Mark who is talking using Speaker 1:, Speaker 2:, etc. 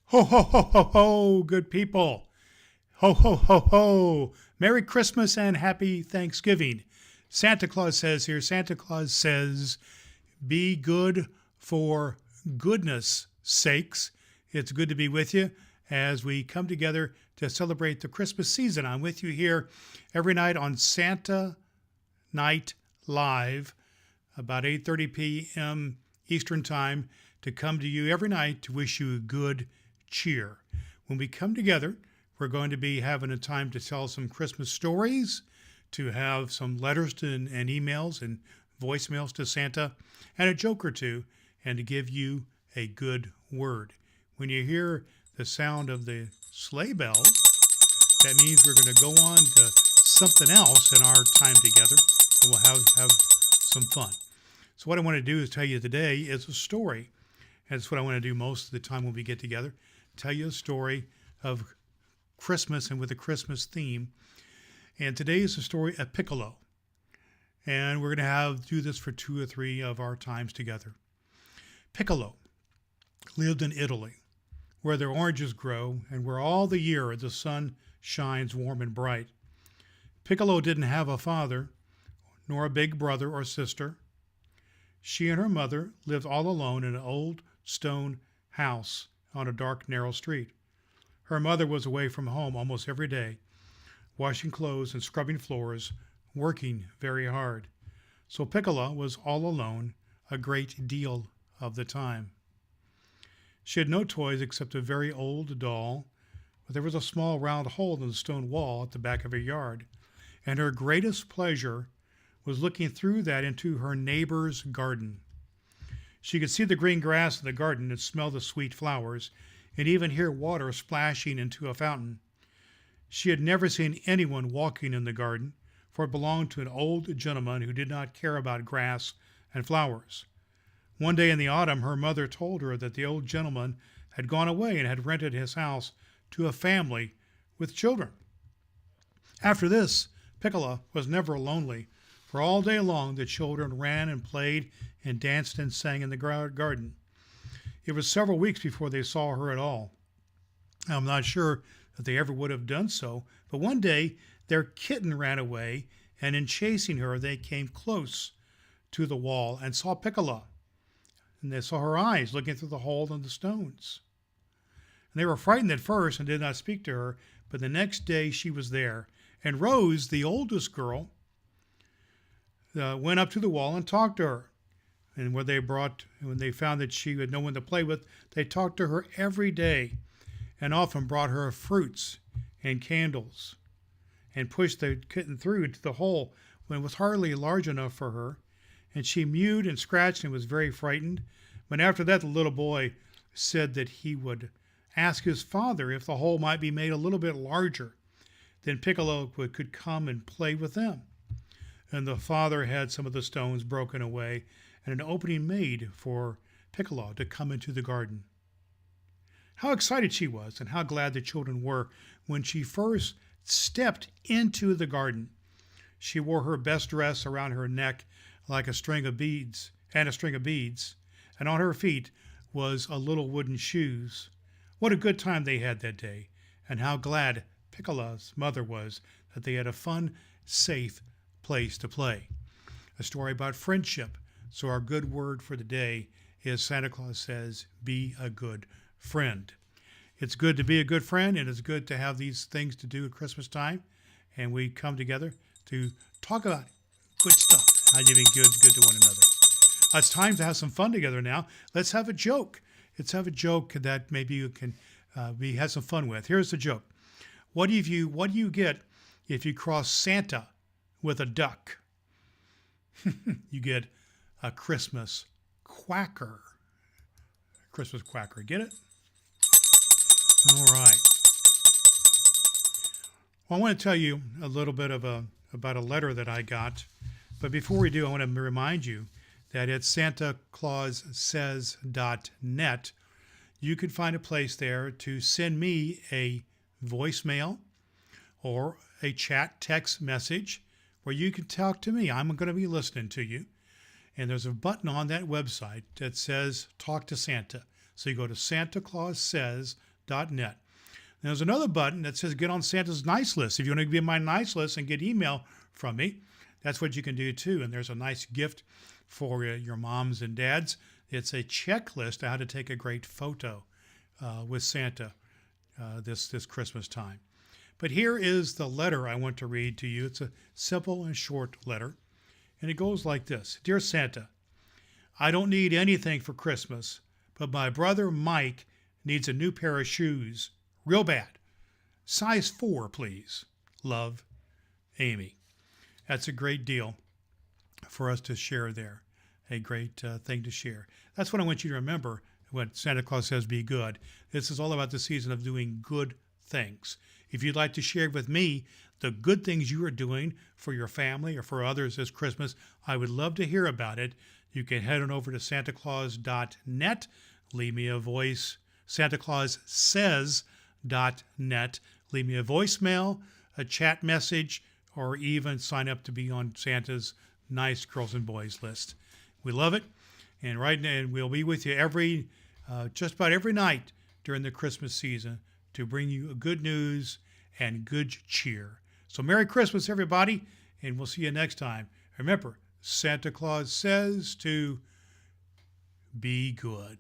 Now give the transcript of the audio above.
Speaker 1: Ho, ho, ho, ho, ho, good people. Ho, ho, ho, ho. Merry Christmas and Happy Thanksgiving. Santa Claus says here, Santa Claus says, be good for goodness sakes. It's good to be with you as we come together to celebrate the Christmas season. I'm with you here every night on Santa Night Live, about 8:30 p.m. Eastern Time, to come to you every night to wish you good cheer. When we come together, we're going to be having a time to tell some Christmas stories, to have some letters and emails and voicemails to Santa, and a joke or two, and to give you a good word. When you hear the sound of the sleigh bells, that means we're going to go on to something else in our time together, and we'll have some fun. So what I want to do is tell you today is a story. And that's what I want to do most of the time when we get together. Tell you a story of Christmas and with a Christmas theme. And today is the story of Piccolo. And we're going to do this for 2 or 3 of our times together. Piccolo lived in Italy, where their oranges grow and where all the year the sun shines warm and bright. Piccolo didn't have a father, nor a big brother or sister. She and her mother lived all alone in an old stone house on a dark, narrow street. Her mother was away from home almost every day, washing clothes and scrubbing floors, working very hard. So Piccola was all alone a great deal of the time. She had no toys except a very old doll, but there was a small round hole in the stone wall at the back of her yard, and her greatest pleasure was looking through that into her neighbor's garden. She could see the green grass in the garden and smell the sweet flowers, and even hear water splashing into a fountain. She had never seen anyone walking in the garden, for it belonged to an old gentleman who did not care about grass and flowers. One day in the autumn, her mother told her that the old gentleman had gone away and had rented his house to a family with children. After this, Piccola was never lonely, for all day long the children ran and played and danced and sang in the garden. It was several weeks before they saw her at all. I'm not sure that they ever would have done so, but one day their kitten ran away, and in chasing her they came close to the wall and saw Piccola. And they saw her eyes looking through the hole in the stones. And they were frightened at first and did not speak to her, but the next day she was there. And Rose, the oldest girl, went up to the wall and talked to her. And when they found that she had no one to play with, they talked to her every day and often brought her fruits and candles and pushed the kitten through into the hole when it was hardly large enough for her. And she mewed and scratched and was very frightened. But after that, the little boy said that he would ask his father if the hole might be made a little bit larger. Then Piccolo could come and play with them. And the father had some of the stones broken away and an opening made for Piccolo to come into the garden. How excited she was and how glad the children were when she first stepped into the garden. She wore her best dress around her neck like a string of beads, and on her feet was a little wooden shoes. What a good time they had that day, and how glad Piccolo's mother was that they had a fun, safe place to play. A story about friendship. So our good word for the day is Santa Claus says, be a good friend. It's good to be a good friend, and it's good to have these things to do at Christmas time. And we come together to talk about good stuff, how you be good to one another. It's time to have some fun together now. Let's have a joke. Let's have a joke that maybe you can have some fun with. Here's the joke. What do you get if you cross Santa with a duck? You get a Christmas quacker. Christmas quacker. Get it? All right. Well, I want to tell you a little bit about a letter that I got. But before we do, I want to remind you that at SantaClausSays.net, you can find a place there to send me a voicemail or a chat text message where you can talk to me. I'm going to be listening to you. And there's a button on that website that says Talk to Santa. So you go to SantaClausSays.net SantaClaus.net. There's another button that says get on Santa's nice list. If you want to be on my nice list and get email from me, that's what you can do too. And there's a nice gift for your moms and dads. It's a checklist of how to take a great photo with Santa this Christmas time. But here is the letter I want to read to you. It's a simple and short letter. And it goes like this. Dear Santa, I don't need anything for Christmas, but my brother Mike needs a new pair of shoes. Real bad. Size 4, please. Love, Amy. That's a great deal for us to share there. A great thing to share. That's what I want you to remember when Santa Claus says be good. This is all about the season of doing good things. If you'd like to share with me the good things you are doing for your family or for others this Christmas, I would love to hear about it. You can head on over to SantaClaus.net, leave me a voice, SantaClausSays.net, leave me a voicemail, a chat message, or even sign up to be on Santa's nice girls and boys list. We love it. And right now, we'll be with you just about every night during the Christmas season to bring you good news and good cheer. So Merry Christmas, everybody, and we'll see you next time. Remember, Santa Claus says to be good.